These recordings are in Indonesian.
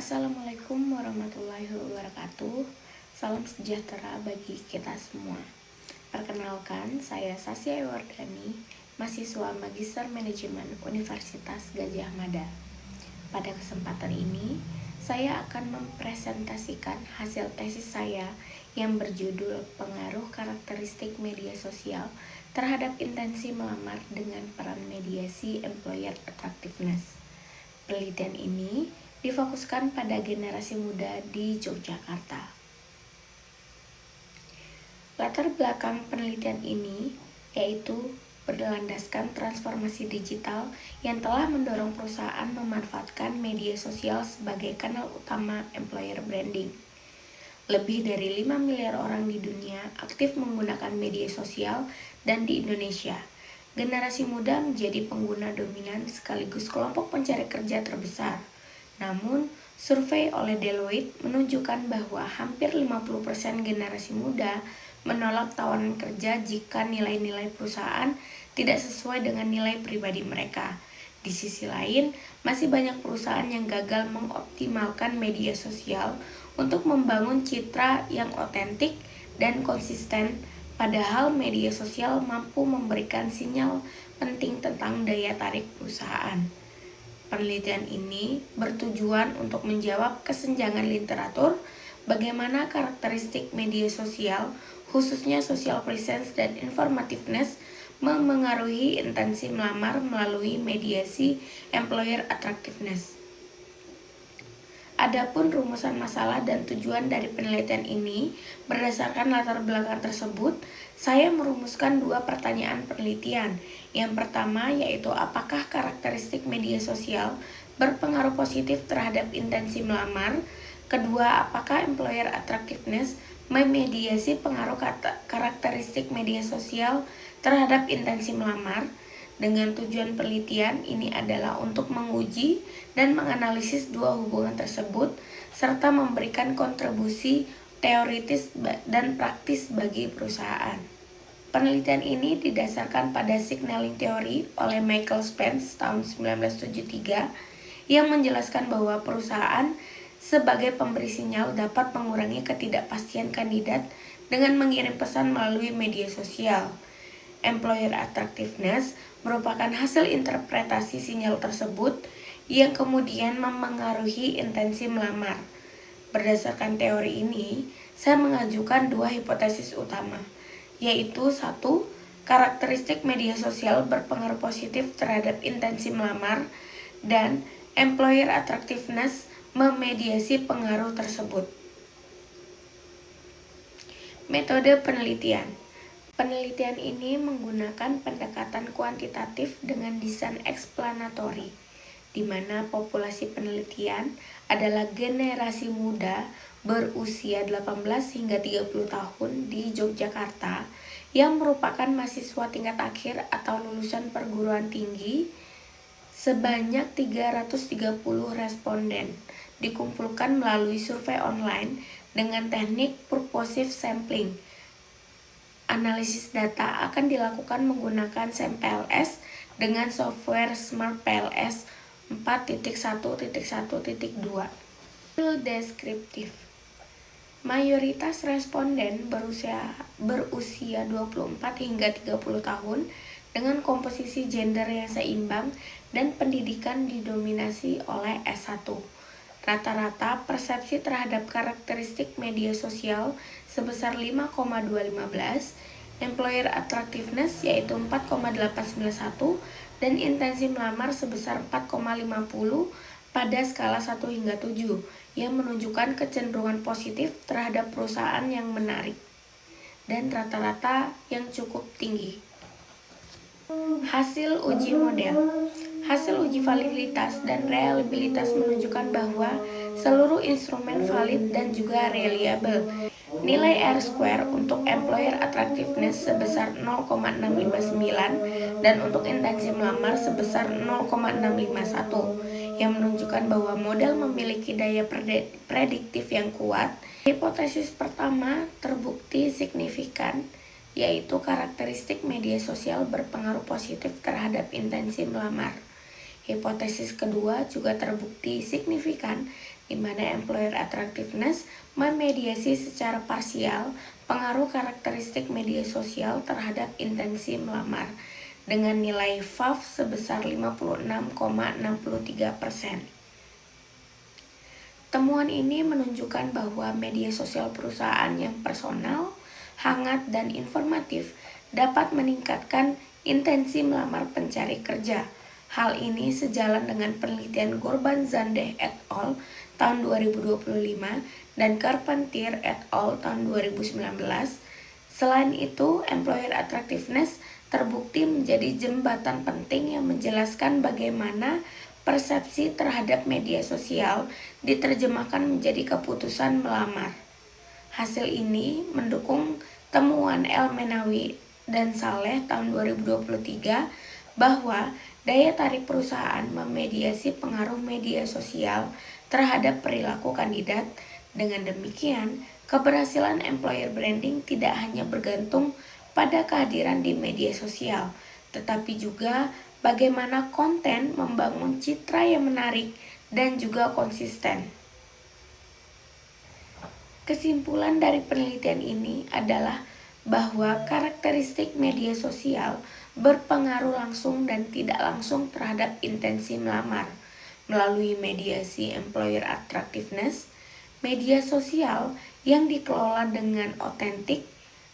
Assalamualaikum warahmatullahi wabarakatuh. Salam sejahtera bagi kita semua. Perkenalkan, saya Sasya Wardani, mahasiswa Magister Manajemen Universitas Gadjah Mada. Pada kesempatan ini, saya akan mempresentasikan hasil tesis saya yang berjudul Pengaruh Karakteristik Media Sosial terhadap Intensi Melamar dengan Peran Mediasi Employer Attractiveness. Penelitian ini difokuskan pada generasi muda di Yogyakarta. Latar belakang penelitian ini yaitu berlandaskan transformasi digital yang telah mendorong perusahaan memanfaatkan media sosial sebagai kanal utama employer branding. Lebih dari 5 miliar orang di dunia aktif menggunakan media sosial dan di Indonesia, generasi muda menjadi pengguna dominan sekaligus kelompok pencari kerja terbesar. Namun, survei oleh Deloitte menunjukkan bahwa hampir 50% generasi muda menolak tawaran kerja jika nilai-nilai perusahaan tidak sesuai dengan nilai pribadi mereka. Di sisi lain, masih banyak perusahaan yang gagal mengoptimalkan media sosial untuk membangun citra yang otentik dan konsisten, padahal media sosial mampu memberikan sinyal penting tentang daya tarik perusahaan. Penelitian ini bertujuan untuk menjawab kesenjangan literatur bagaimana karakteristik media sosial, khususnya social presence dan informativeness, memengaruhi intensi melamar melalui mediasi employer attractiveness. Adapun rumusan masalah dan tujuan dari penelitian ini, berdasarkan latar belakang tersebut, saya merumuskan 2 pertanyaan penelitian. Yang pertama yaitu apakah karakteristik media sosial berpengaruh positif terhadap intensi melamar? Kedua, apakah employer attractiveness memediasi pengaruh karakteristik media sosial terhadap intensi melamar? Dengan tujuan penelitian ini adalah untuk menguji dan menganalisis 2 hubungan tersebut serta memberikan kontribusi teoritis dan praktis bagi perusahaan. Penelitian ini didasarkan pada signaling theory oleh Michael Spence tahun 1973 yang menjelaskan bahwa perusahaan sebagai pemberi sinyal dapat mengurangi ketidakpastian kandidat dengan mengirim pesan melalui media sosial. Employer attractiveness merupakan hasil interpretasi sinyal tersebut yang kemudian memengaruhi intensi melamar. Berdasarkan teori ini, saya mengajukan 2 hipotesis utama, yaitu 1. Karakteristik media sosial berpengaruh positif terhadap intensi melamar, dan employer attractiveness memediasi pengaruh tersebut. Metode penelitian. Penelitian ini menggunakan pendekatan kuantitatif dengan desain eksplanatori, di mana populasi penelitian adalah generasi muda berusia 18 hingga 30 tahun di Yogyakarta yang merupakan mahasiswa tingkat akhir atau lulusan perguruan tinggi. Sebanyak 330 responden dikumpulkan melalui survei online dengan teknik purposive sampling. Analisis data akan dilakukan menggunakan SAMPLS dengan software Smart PLS 4.1.1.2. Deskriptif. Mayoritas responden berusia 24 hingga 30 tahun dengan komposisi gender yang seimbang dan pendidikan didominasi oleh S1. Rata-rata persepsi terhadap karakteristik media sosial sebesar 5,215, employer attractiveness yaitu 4,891, dan intensi melamar sebesar 4,50 pada skala 1 hingga 7 yang menunjukkan kecenderungan positif terhadap perusahaan yang menarik dan rata-rata yang cukup tinggi. Hasil uji model. Hasil uji validitas dan reliabilitas menunjukkan bahwa seluruh instrumen valid dan juga reliable. Nilai R-square untuk employer attractiveness sebesar 0,659 dan untuk intensi melamar sebesar 0,651 yang menunjukkan bahwa model memiliki daya prediktif yang kuat. Hipotesis pertama terbukti signifikan, yaitu karakteristik media sosial berpengaruh positif terhadap intensi melamar. Hipotesis kedua juga terbukti signifikan, di mana employer attractiveness memediasi secara parsial pengaruh karakteristik media sosial terhadap intensi melamar dengan nilai FAF sebesar 56,63%. Temuan ini menunjukkan bahwa media sosial perusahaan yang personal, hangat, dan informatif dapat meningkatkan intensi melamar pencari kerja. Hal ini sejalan dengan penelitian Gorban Zandeh et al. Tahun 2025 dan Carpentier et al. Tahun 2019. Selain itu, employer attractiveness terbukti menjadi jembatan penting yang menjelaskan bagaimana persepsi terhadap media sosial diterjemahkan menjadi keputusan melamar. Hasil ini mendukung temuan El Menawi dan Saleh tahun 2023 bahwa daya tarik perusahaan memediasi pengaruh media sosial terhadap perilaku kandidat. Dengan demikian, keberhasilan employer branding tidak hanya bergantung pada kehadiran di media sosial, tetapi juga bagaimana konten membangun citra yang menarik dan juga konsisten. Kesimpulan dari penelitian ini adalah bahwa karakteristik media sosial berpengaruh langsung dan tidak langsung terhadap intensi melamar. Melalui mediasi employer attractiveness, media sosial yang dikelola dengan otentik,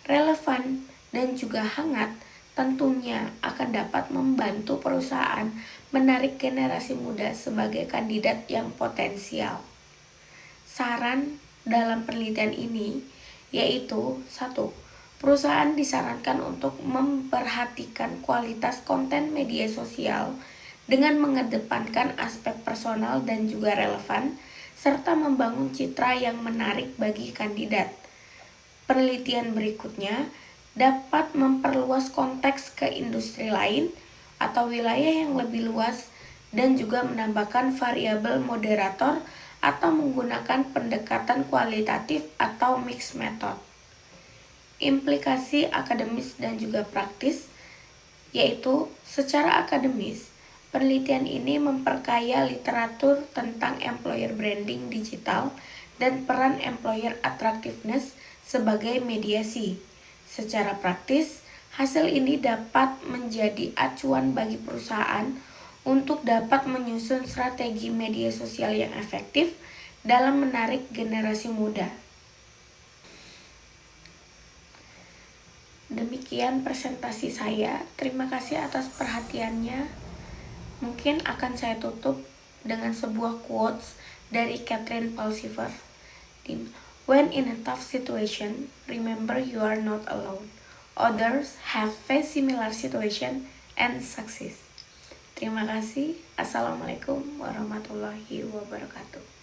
relevan, dan juga hangat tentunya akan dapat membantu perusahaan menarik generasi muda sebagai kandidat yang potensial. Saran dalam penelitian ini yaitu 1. Perusahaan disarankan untuk memperhatikan kualitas konten media sosial dengan mengedepankan aspek personal dan juga relevan, serta membangun citra yang menarik bagi kandidat. Penelitian berikutnya dapat memperluas konteks ke industri lain atau wilayah yang lebih luas dan juga menambahkan variabel moderator atau menggunakan pendekatan kualitatif atau mixed method. Implikasi akademis dan juga praktis, yaitu secara akademis, penelitian ini memperkaya literatur tentang employer branding digital dan peran employer attractiveness sebagai mediasi. Secara praktis, hasil ini dapat menjadi acuan bagi perusahaan untuk dapat menyusun strategi media sosial yang efektif dalam menarik generasi muda. Demikian presentasi saya. Terima kasih atas perhatiannya. Mungkin akan saya tutup dengan sebuah quotes dari Catherine Pulsifer. When in a tough situation, remember you are not alone. Others have faced similar situation and success. Terima kasih. Assalamualaikum warahmatullahi wabarakatuh.